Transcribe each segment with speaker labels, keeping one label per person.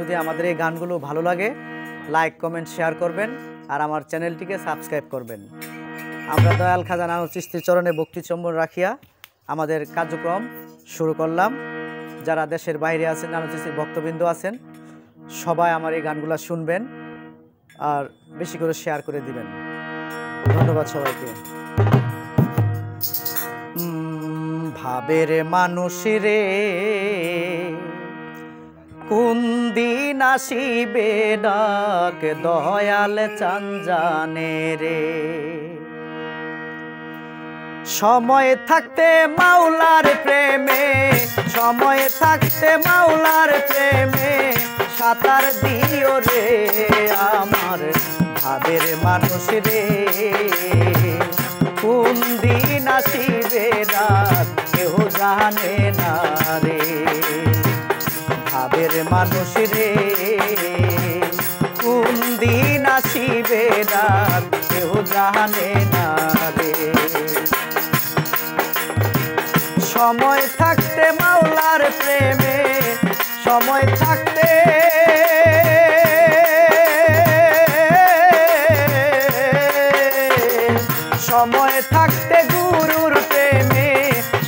Speaker 1: যদি আমাদের এই গানগুলো ভালো লাগে লাইক কমেন্ট শেয়ার করবেন আর আমার চ্যানেলটিকে সাবস্ক্রাইব করবেন। আমরা দয়াল খাজা নানু চিশতির চরণে ভক্তি চুম্বন রাখিয়া আমাদের কার্যক্রম শুরু করলাম। যারা দেশের বাইরে আছেন, নানু চিশতির ভক্তবৃন্দ আছেন, সবাই আমার এই গানগুলো শুনবেন আর বেশি করে শেয়ার করে দিবেন। ধন্যবাদ সবাইকে। ভাবের মানুষ রে কোন দিন আসিবে ডাক দয়াল চান জানে রে। সময় থাকতে মাওলার প্রেমে, সময় থাকতে মাওলার প্রেমে সাঁতার দিও রে আমার ভাবের মানুষ রে। কোন দিন আসিবে ডাক কেউ জানে না রে। ভাবের মানুষ রে কোন দিন আসিবে ডাক কেউ জানে না রে। সময় থাকতে মাওলার প্রেমে, সময় থাকতে সময় থাকতে গুরুর প্রেমে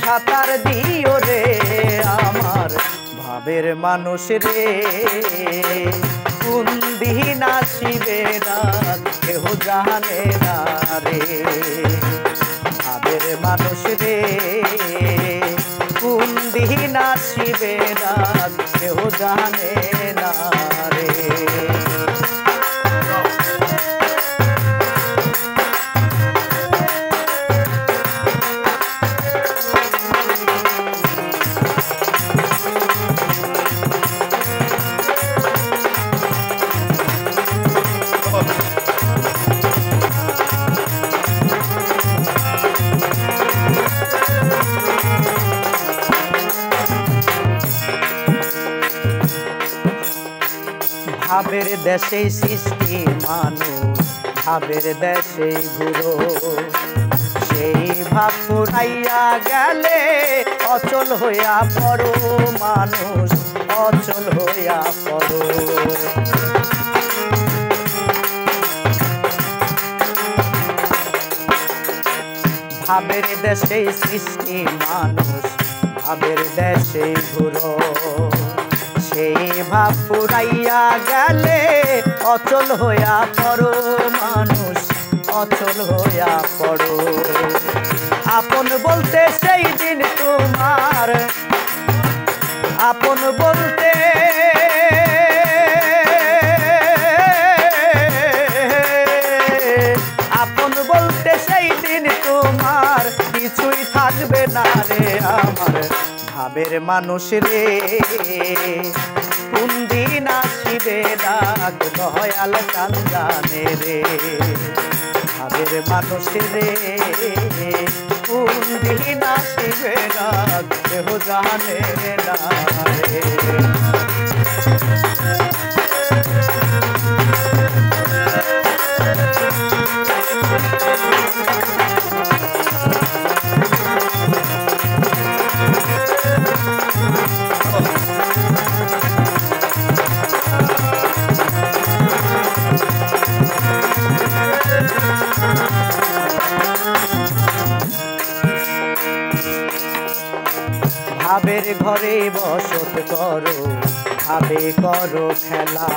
Speaker 1: সাঁতার দিও রে আমার ভাবের মানুষ রে। কোন দিন আসিবে ডাক কেউ জানে না রে। ভাবের মানুষ রে কোন দিন আসিবে ডাক কেউ জানে না রে। ভাবের দেশে সৃষ্টি মানুষ, ভাবের দেশে ঘুরো। সেই ভাব ফুরাইয়া গেলে অচল হইয়া পড়ো মানুষ, অচল হইয়া পড়ো। ভাবের দেশে সৃষ্টি মানুষ, ভাবের দেশে ঘুরো। সেই ভাব ফুরাইয়া গেলে অচল হইয়া পড়ো মানুষ, অচল হইয়া পড়ো। আপন বলতে সেই দিন তোমার, আপন বলতে আপন বলতে সেই দিন তোমার কিছুই থাকবে না রে আমার ভাবের মানুষ রে। কোন দিন আসিবে ডাক দয়াল চান জানে রে। ভাবের মানুষ রে কোন দিন আসিবে ডাক কেউ জানে না রে। ভাবের ঘরে বসত করো, ভাবে করো খেলা।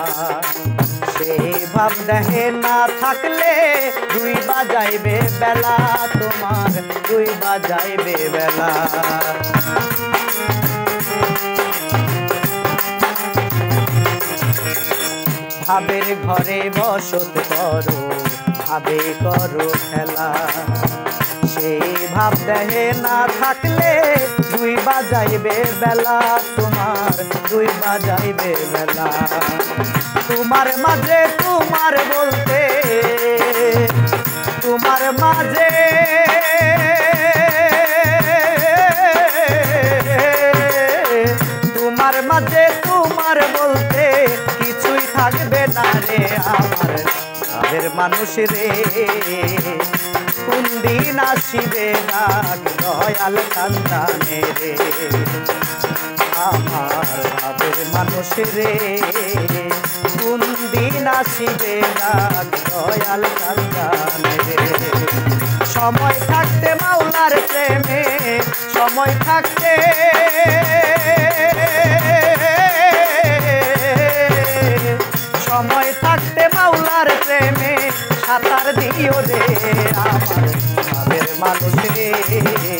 Speaker 1: সেই ভাব দেহে না থাকলে দুই বাজাইবে বেলা তোমার, দুই বাজাইবে বেলা। ভাবের ঘরে বসত করো, ভাবে করো খেলা। সেই ভাব দেহে না থাকলে দুই বাজাইবে বেলা তোমার, দুই বাজাইবে বেলা। তোমার মাঝে তোমার বলতে, তোমার মাঝে তোমার মাঝে তোমার বলতে কিছুই থাকবে না রে আমার ভাবের মানুষ রে। কোন দিন আসিবে ডাক দয়াল চান জানে রে আমার ভাবের মানুষ রে কোন দিন আসিবে ডাক দয়াল কান্দান রে সময় থাকতে মাওলার প্রেমে সময় থাকতে সময় থাকতে মাওলার প্রেমে সাঁতার দিও রে আমার মানুষ রে